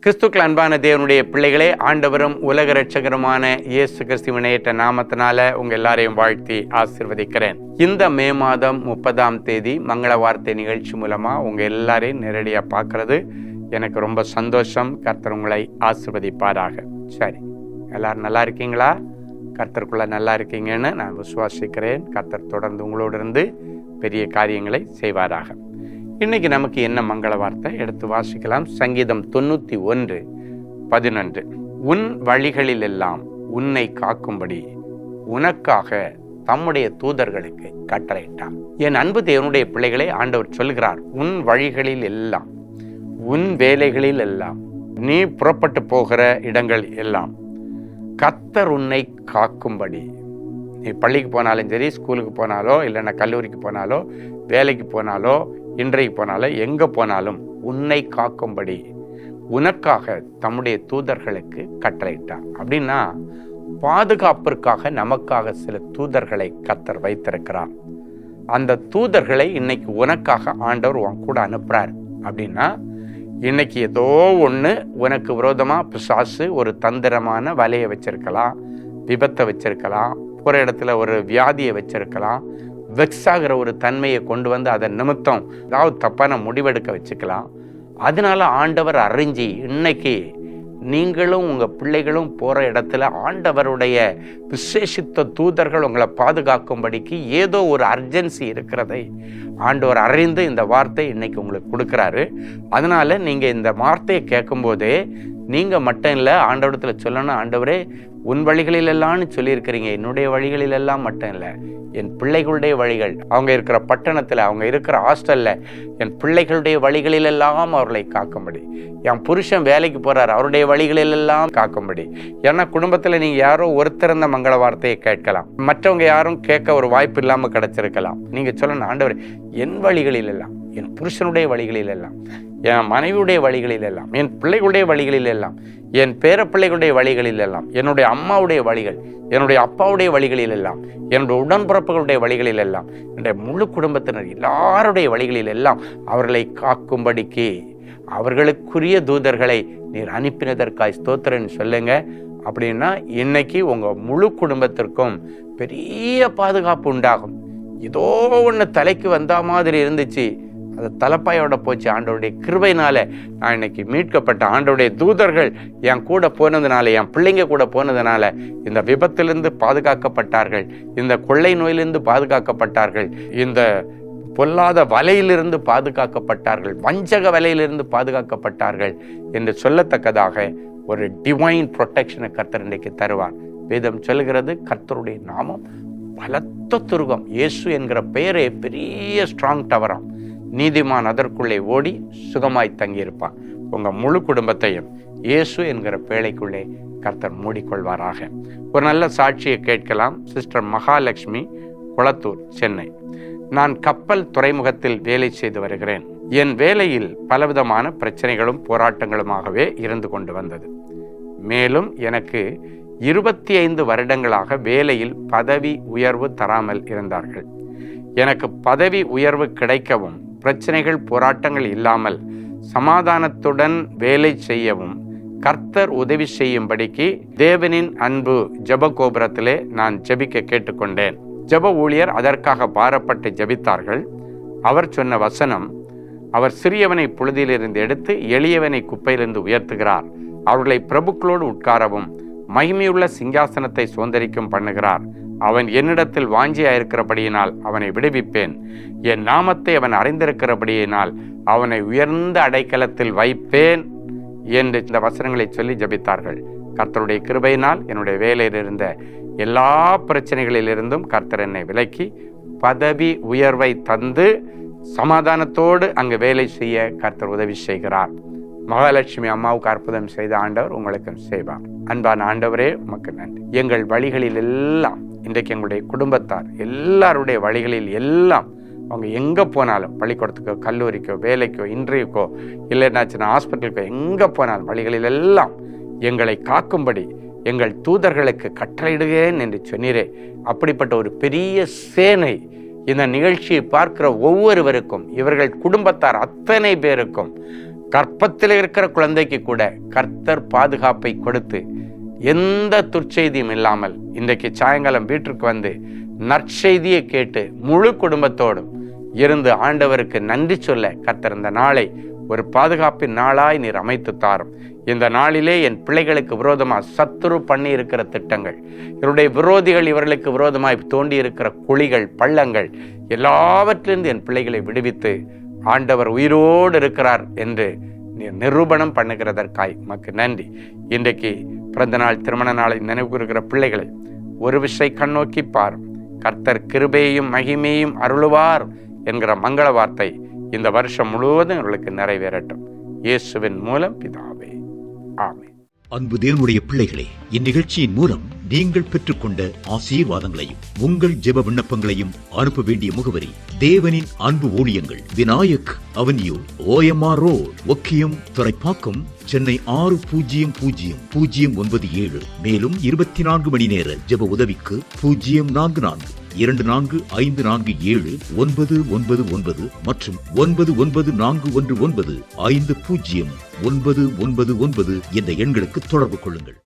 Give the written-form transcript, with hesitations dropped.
கிறிஸ்துக்கள் அன்பான தேவனுடைய பிள்ளைகளே, ஆண்டவரும் உலக இரட்சகருமான இயேசு கிறிஸ்துவின் ஏற்ற நாமத்தினால உங்க எல்லாரையும் வாழ்த்தி ஆசீர்வதிக்கிறேன். இந்த மே மாதம் 30ஆம் தேதி மங்கள வார்த்தை நிகழ்ச்சி மூலமா உங்க எல்லாரையும் நேரடியா பார்க்கறது எனக்கு ரொம்ப சந்தோஷம். கர்த்தர் உங்களை ஆசீர்வதிப்பாராக. சரி, எல்லாரும் நல்லா இருக்கீங்களா? கர்த்தருக்குள்ள நல்லா இருக்கீங்கன்னு நான் விசுவாசிக்கிறேன். கர்த்தர் தொடர்ந்து உங்களோடு இருந்து பெரிய காரியங்களை செய்வாராக. இன்னைக்கு நமக்கு என்ன மங்கள வார்த்தை எடுத்து வாசிக்கலாம். சங்கீதம் 91:11. உன் வழிகளில் எல்லாம் உன்னை காக்கும்படி உனக்காக தம்முடைய தூதர்களுக்கு கட்டளையிட்டார். என் அன்பு தேவனுடைய பிள்ளைகளே, ஆண்டவர் சொல்கிறார், உன் வழிகளில் எல்லாம், உன் வேலைகளில் எல்லாம், நீ புறப்பட்டு போகிற இடங்கள் எல்லாம் கர்த்தர் உன்னை காக்கும்படி. நீ பள்ளிக்கு போனாலும் சரி, ஸ்கூலுக்கு போனாலோ, இல்லைன்னா கல்லூரிக்கு போனாலோ, வேலைக்கு போனாலோ, இன்றைக்கு போனாலும், எங்க போனாலும் உன்னை காக்கும்படி உனக்காக தம்முடைய தூதர்களுக்கு கட்டளையிட்டார். அப்படின்னா பாதுகாப்பிற்காக நமக்காக சில தூதர்களை கர்த்தர் வைத்திருக்கிறார். அந்த தூதர்களை இன்னைக்கு உனக்காக ஆண்டவர் உன் கூட அனுப்புறார். அப்படின்னா இன்னைக்கு ஏதோ ஒன்று உனக்கு விரோதமா பிசாசு ஒரு தந்திரமான வலையை வச்சிருக்கலாம், விபத்தை வச்சிருக்கலாம், ஒரு இடத்துல ஒரு வியாதியை வச்சிருக்கலாம், வெக்ஸ் ஆகிற ஒரு தன்மையை கொண்டு வந்து அதன் நிமித்தம் ஏதாவது தப்பான முடிவெடுக்க வச்சுக்கலாம். அதனால ஆண்டவர் அறிஞ்சி இன்னைக்கு நீங்களும் உங்க பிள்ளைகளும் போற இடத்துல ஆண்டவருடைய விசேஷித்த தூதர்கள் உங்களை பாதுகாக்கும்படிக்கு ஏதோ ஒரு அர்ஜென்சி இருக்கிறதை ஆண்டவர் அறிந்து இந்த வார்த்தை இன்னைக்கு உங்களுக்கு கொடுக்குறாரு. அதனால நீங்க இந்த வார்த்தையை கேட்கும் போதே நீங்க மட்டும் இல்லை, ஆண்டவரத்துல சொல்லணும், ஆண்டவரே உன் வழிகளில் எல்லாம்னு சொல்லியிருக்கிறீங்க, என்னுடைய வழிகளில் எல்லாம் மட்டும் இல்லை, என் பிள்ளைகளுடைய வழிகள், அவங்க இருக்கிற பட்டணத்தில், அவங்க இருக்கிற ஹாஸ்டல்ல என் பிள்ளைகளுடைய வழிகளில் எல்லாம் அவர்களை காக்கும்படி, என் புருஷன் வேலைக்கு போறார், அவருடைய வழிகளில் எல்லாம் காக்கும்படி. ஏன்னா குடும்பத்தில் நீங்க யாரோ ஒருத்தர் இந்த மங்கள வார்த்தையை கேட்கலாம், மற்றவங்க யாரும் கேட்க ஒரு வாய்ப்பு இல்லாமல் கிடைச்சிருக்கலாம். நீங்க சொல்லணும், ஆண்டவரே என் வழிகளில் எல்லாம், என் புருஷனுடைய வழிகளில் எல்லாம், என் மனைவியுடைய வழிகளில் எல்லாம், என் பிள்ளைகளுடைய வழிகளில் எல்லாம், என் பேர பிள்ளைகளுடைய வழிகளில் எல்லாம், என்னுடைய அம்மாவுடைய வழிகள், என்னுடைய அப்பாவுடைய வழிகளில் எல்லாம், என்னுடைய உடன்பிறப்புகளுடைய வழிகளில் எல்லாம், என்னுடைய முழு குடும்பத்தினர் எல்லாருடைய வழிகளில் எல்லாம் அவர்களை காக்கும்படிக்கு அவர்களுக்குரிய தூதர்களை நீர் அனுப்பினதற்காய் ஸ்தோத்திரன்னு சொல்லுங்க. அப்படின்னா இன்னைக்கு உங்க முழு குடும்பத்திற்கும் பெரிய பாதுகாப்பு உண்டாகும். ஏதோ ஒன்று தலைக்கு வந்த மாதிரி இருந்துச்சு, அது தலைப்பாயோட போச்சு. ஆண்டவருடைய கிருபையினால நான் இன்னைக்கு மீட்கப்பட்ட ஆண்டவருடைய தூதர்கள் என் கூட போனதுனால, என் பிள்ளைங்க கூட போனதுனால இந்த விபத்திலிருந்து பாதுகாக்கப்பட்டார்கள், இந்த கொள்ளை நோயிலிருந்து பாதுகாக்கப்பட்டார்கள், இந்த பொல்லாத வலையிலிருந்து பாதுகாக்கப்பட்டார்கள், வஞ்சக வலையிலிருந்து பாதுகாக்கப்பட்டார்கள் என்று சொல்லத்தக்கதாக ஒரு டிவைன் ப்ரொடெக்ஷனை கர்த்தர் இன்றைக்கு தருவார். வேதம் சொல்கிறது, கர்த்தருடைய நாமம் பலத்த துருகம். இயேசு என்கிற பெயரே பெரிய ஸ்ட்ராங் டவராம். நீதிமான் அதற்குள்ளே ஓடி சுகமாய் தங்கியிருப்பான். உங்க முழு குடும்பத்தையும் இயேசு என்கிற பேழைக்குள்ளே கர்த்தர் மூடிக்கொள்வாராக. ஒரு நல்ல சாட்சியை கேட்கலாம். சிஸ்டர் மகாலட்சுமி, குளத்தூர், சென்னை. நான் கப்பல் துறைமுகத்தில் வேலை செய்து வருகிறேன். என் வேலையில் பலவிதமான பிரச்சனைகளும் போராட்டங்களுமாகவே இருந்து கொண்டு வந்தது. மேலும் எனக்கு 25 வருடங்களாக வேலையில் பதவி உயர்வு தராமல் இருந்தார்கள். எனக்கு பதவி உயர்வு கிடைக்கவும், பிரச்சனைகள் போராட்டங்கள் இல்லாமல் சமாதானத்துடன் வேலை செய்யவும் கர்த்தர் உதவி செய்யும்படிக்கு தேவனின் அன்பு ஜெப கோபுரத்திலே நான் ஜெபிக்க கேட்டுக்கொண்டேன். ஜெப ஊழியர் அதற்காக பாரப்பட்டு ஜெபித்தார்கள். அவர் சொன்ன வசனம், அவர் சிறியவனை புழுதியிலிருந்து எடுத்து எளியவனை குப்பையிலிருந்து உயர்த்துகிறார், அவர்களை பிரபுக்களோடு உட்காரவும் மகிமையுள்ள சிங்காசனத்தை சுதந்தரிக்கும் பண்ணுகிறார், அவன் என்னிடத்தில் வாஞ்சியாயிருக்கிறபடியினால் அவனை விடுவிப்பேன், என் நாமத்தை அவன் அறிந்திருக்கிறபடியினால் அவனை உயர்ந்த அடைக்கலத்தில் வைப்பேன் என்று இந்த வசனங்களை சொல்லி ஜபித்தார்கள். கர்த்தருடைய கிருபையினால் என்னுடைய வேலையில் இருந்த எல்லா பிரச்சனைகளிலிருந்தும் கர்த்தர் என்னை விலக்கி பதவி உயர்வை தந்து சமாதானத்தோடு அங்கு வேலை செய்ய கர்த்தர் உதவி செய்கிறார். மகாலட்சுமி அம்மாவுக்கு அற்புதம் செய்த ஆண்டவர் உங்களுக்கும் செய்வார். அன்பான ஆண்டவரே, உமக்கு நன்றி. எங்கள் வழிகளில் எல்லாம், இன்றைக்கு எங்களுடைய குடும்பத்தார் எல்லாருடைய வழிகளில் எல்லாம், அவங்க எங்கே போனாலும், பள்ளிக்கூடத்துக்கோ, கல்லூரிக்கோ, வேலைக்கோ, இன்றைக்கோ, இல்லைன்னாச்சுன்னா ஹாஸ்பிட்டலுக்கோ, எங்கே போனாலும் வழிகளில் எல்லாம் எங்களை காக்கும்படி எங்கள் தூதர்களுக்கு கட்டளையிடுகிறேன் என்று சொன்னீரே. அப்படிப்பட்ட ஒரு பெரிய சேனை இந்த நிகழ்ச்சியை பார்க்கிற ஒவ்வொருவருக்கும், இவர்கள் குடும்பத்தார் அத்தனை பேருக்கும் கர்ப்பத்தில் இருக்கிற குழந்தைக்கு கூட கர்த்தர் பாதுகாப்பை கொடுத்து எந்த துர்ச்செய்தியும் இல்லாமல் இன்றைக்கு சாயங்காலம் வீட்டிற்கு வந்து நற்செய்தியை கேட்டு முழு குடும்பத்தோடும் இருந்து ஆண்டவருக்கு நன்றி சொல்ல கர்த்தர் இந்த நாளை ஒரு பாதுகாப்பின் நாளாய் நீர் அமைத்து தாரும். இந்த நாளிலே என் பிள்ளைகளுக்கு விரோதமாக சத்துரு பண்ணி இருக்கிற திட்டங்கள், இவருடைய விரோதிகள் இவர்களுக்கு விரோதமாய் தோண்டி இருக்கிற குழிகள், பள்ளங்கள் எல்லாவற்றிலிருந்து என் பிள்ளைகளை விடுவித்து ஆண்டவர் உயிரோடு இருக்கிறார் என்று நிரூபணம் பண்ணுகிறதற்காய் உமக்கு நன்றி. இன்றைக்கு பிறந்த நாள், திருமண நாளை நினைவு கூறுகிற பிள்ளைகளை ஒரு விஷய கண்ணோக்கி பாரும். கர்த்தர் கிருபையையும் மகிமையும் அருளுவார் என்கிற மங்கள வார்த்தை இந்த வருஷம் முழுவதும் இவர்களுக்கு நிறைவேறட்டும். இயேசுவின் மூலம் பிதாவே, ஆமென். அன்பு தேவனுடைய பிள்ளைகளே, இந்நிகழ்ச்சியின் மூலம் நீங்கள் பெற்றுக்கொண்ட ஆசீர்வாதங்களையும் உங்கள் ஜெப விண்ணப்பங்களையும் அனுப்ப வேண்டிய முகவரி: தேவனின் அன்பு ஊழியங்கள், Vinayak avenue, OMR road, Okkiyam, Thoraipakkam, Chennai 600097. மேலும் 24 மணி நேர ஜெப உதவிக்கு 044-547-9999 மற்றும் 9941150999 என்ற எண்களுக்கு தொடர்பு கொள்ளுங்கள்.